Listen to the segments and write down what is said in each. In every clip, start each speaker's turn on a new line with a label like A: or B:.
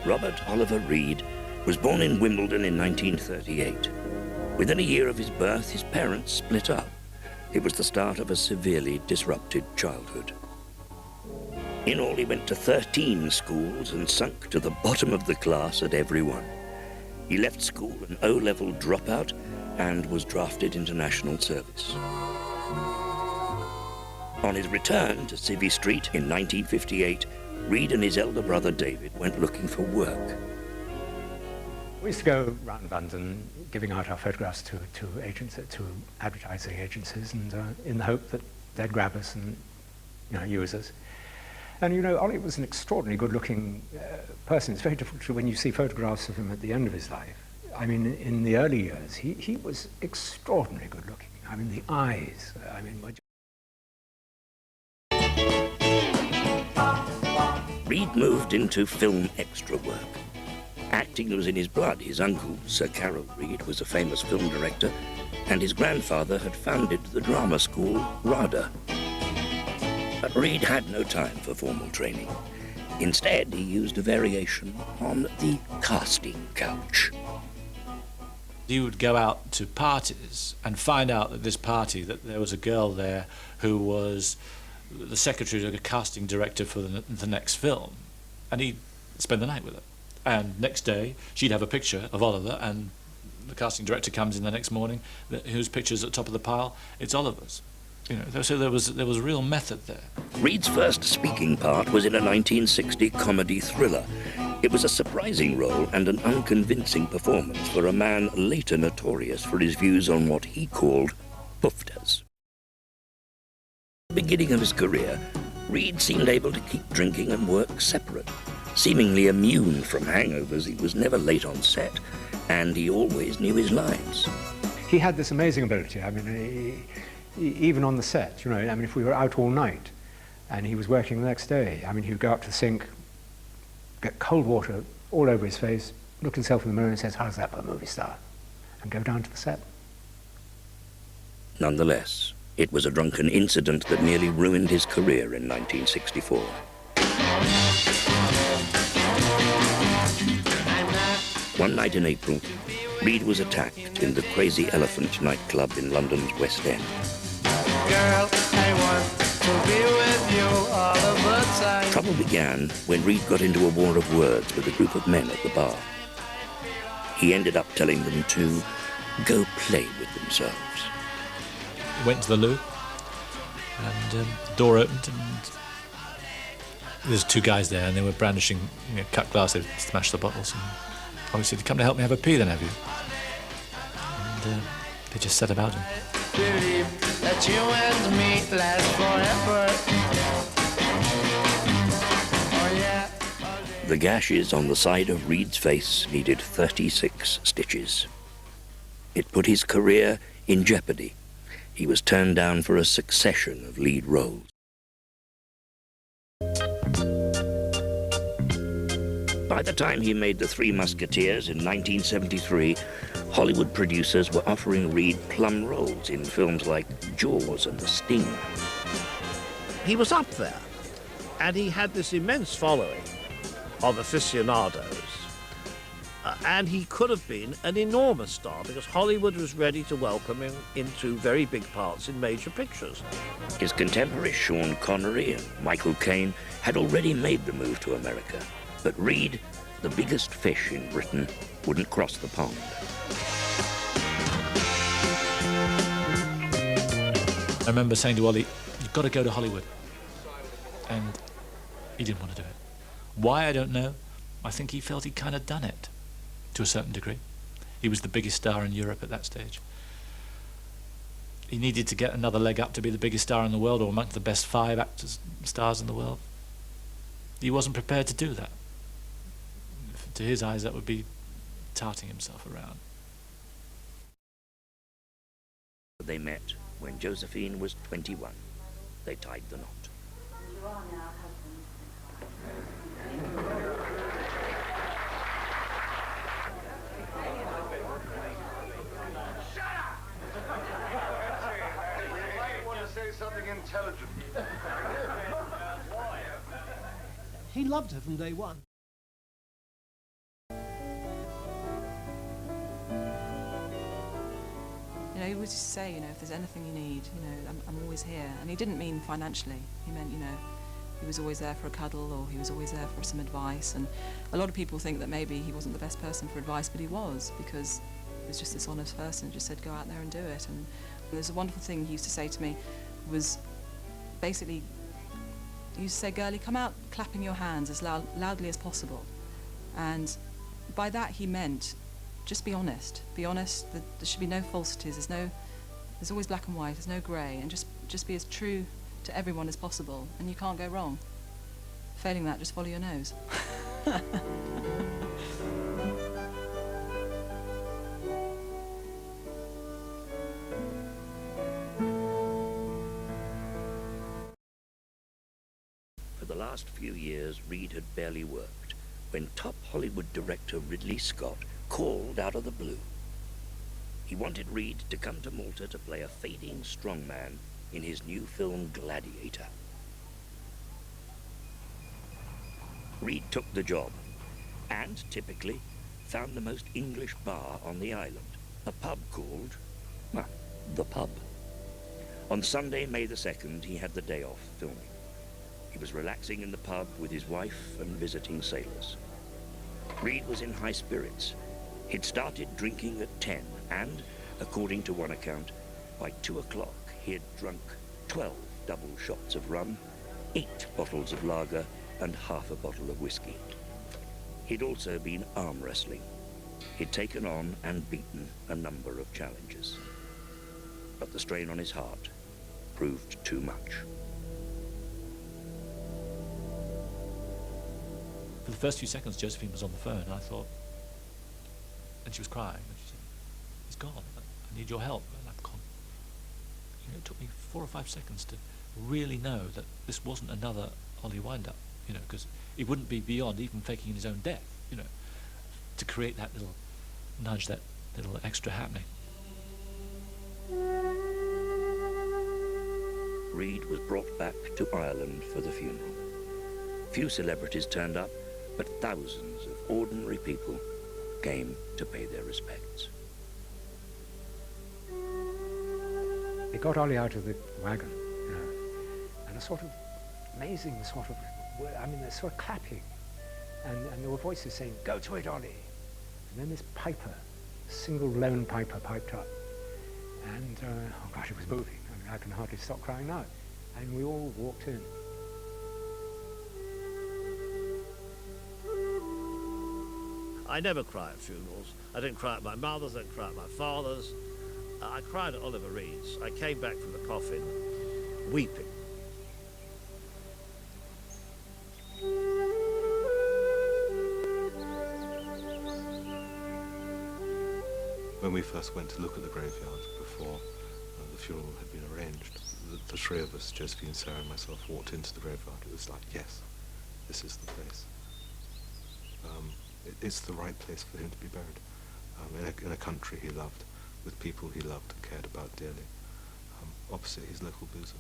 A: Robert Oliver Reed was born in Wimbledon in 1938. Within a year of his birth, his parents split up. It was the start of a severely disrupted childhood. In all, he went to 13 schools and sunk to the bottom of the class at every one. He left school an O-level dropout and was drafted into national service. On his return to Civvy Street in 1958, Reed and his elder brother David went looking for work.
B: We used to go around London giving out our photographs to advertising agencies, and in the hope that they'd grab us and use us. And Ollie was an extraordinarily good-looking person. It's very difficult when you see photographs of him at the end of his life. I mean, in the early years, he was extraordinarily good-looking. I mean, the eyes,
A: Reed moved into film extra work. Acting was in his blood. His uncle, Sir Carroll Reed, was a famous film director, and his grandfather had founded the drama school RADA. But Reed had no time for formal training. Instead, he used a variation on the casting couch.
C: You would go out to parties and find out at this party that there was a girl there who was the secretary of a casting director for the next film, and he'd spend the night with her. And next day, she'd have a picture of Oliver, and the casting director comes in the next morning, whose picture's at the top of the pile? It's Oliver's. So there was real method there.
A: Reed's first speaking part was in a 1960 comedy thriller. It was a surprising role and an unconvincing performance for a man later notorious for his views on what he called puftas. At the beginning of his career, Reed seemed able to keep drinking and work separate. Seemingly immune from hangovers, he was never late on set, and he always knew his lines.
B: He had this amazing ability. I mean, even on the set, if we were out all night and he was working the next day, he would go up to the sink, get cold water all over his face, look himself in the mirror and says, "How's that for a movie star?" and go down to the set.
A: Nonetheless, it was a drunken incident that nearly ruined his career in 1964. One night in April, Reed was attacked in the Crazy Elephant nightclub in London's West End.
D: Girl, I want to be with you all of the time.
A: Trouble began when Reed got into a war of words with a group of men at the bar. He ended up telling them to go play with themselves.
C: We went to the loo, and the door opened, and there's two guys there, and they were brandishing cut glass. They smashed the bottles, and Ollie said, "Come to help me have a pee then, have you?" And they just set about him.
D: Believe that you and me last forever. Oh yeah.
A: The gashes on the side of Reed's face needed 36 stitches. It put his career in jeopardy. He was turned down for a succession of lead roles. By the time he made the Three Musketeers in 1973, Hollywood producers were offering Reed plum roles in films like Jaws and The Sting.
E: He was up there, and he had this immense following of aficionados. And he could have been an enormous star because Hollywood was ready to welcome him into very big parts in major pictures.
A: His contemporaries Sean Connery and Michael Caine had already made the move to America. But Reed, the biggest fish in Britain, wouldn't cross the pond.
C: I remember saying to Ollie, "You've got to go to Hollywood." And he didn't want to do it. Why, I don't know. I think he felt he'd kind of done it, to a certain degree. He was the biggest star in Europe at that stage. He needed to get another leg up to be the biggest star in the world, or among the best 5 stars in the world. He wasn't prepared to do that. To his eyes, that would be tarting himself around.
A: They met when Josephine was 21. They tied the knot.
F: You are now
G: Intelligent.
H: He loved her from day one.
F: You know, he would just say, you know, if there's anything you need, you know, I'm always here. And he didn't mean financially. He meant, you know, he was always there for a cuddle, or he was always there for some advice. And a lot of people think that maybe he wasn't the best person for advice, but he was, because he was just this honest person who just said, go out there and do it. And there's a wonderful thing he used to say to me, was basically, he used to say, girlie, come out clapping your hands as loudly as possible. And by that he meant, just be honest. Be honest. There should be no falsities. There's always black and white. There's no grey. And just be as true to everyone as possible, and you can't go wrong. Failing that, just follow your nose.
A: For the last few years, Reed had barely worked when top Hollywood director Ridley Scott called out of the blue. He wanted Reed to come to Malta to play a fading strongman in his new film Gladiator. Reed took the job and, typically, found the most English bar on the island, a pub called, well, The Pub. On Sunday, May the 2nd, he had the day off filming. He was relaxing in the pub with his wife and visiting sailors. Reed was in high spirits. He'd started drinking at 10 and, according to one account, by 2 o'clock he had drunk 12 double shots of rum, 8 bottles of lager, and half a bottle of whiskey. He'd also been arm wrestling. He'd taken on and beaten a number of challenges. But the strain on his heart proved too much.
C: For the first few seconds, Josephine was on the phone, and I thought, and she was crying, and she said, he's gone, I need your help. And I've gone. You know, it took me 4 or 5 seconds to really know that this wasn't another Ollie wind-up, you know, because it wouldn't be beyond even faking his own death, you know, to create that little nudge, that little extra happening.
A: Reed was brought back to Ireland for the funeral. Few celebrities turned up, but thousands of ordinary people came to pay their respects.
B: They got Ollie out of the wagon, you know, and a sort of amazing sort of, I mean, they're sort of clapping, and there were voices saying, go to it, Ollie. And then this piper, single lone piper piped up, and oh gosh, it was moving. I mean, I can hardly stop crying now. And we all walked in.
E: I never cry at funerals. I didn't cry at my mother's, I didn't cry at my father's. I cried at Oliver Reed's. I came back from the coffin weeping.
G: When we first went to look at the graveyard before the funeral had been arranged, the three of us, Josephine, Sarah and myself, walked into the graveyard. It was like, yes, this is the place. It's the right place for him to be buried, in a country he loved, with people he loved and cared about dearly, opposite his local boozer.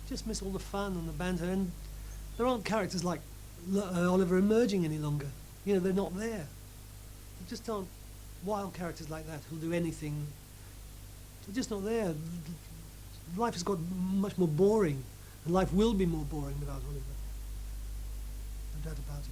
H: Just miss all the fun and the banter, and there aren't characters like Oliver emerging any longer. You know, they're not there. There just aren't wild characters like that who'll do anything. They're just not there. Life has got much more boring, and life will be more boring without Oliver. No doubt about it.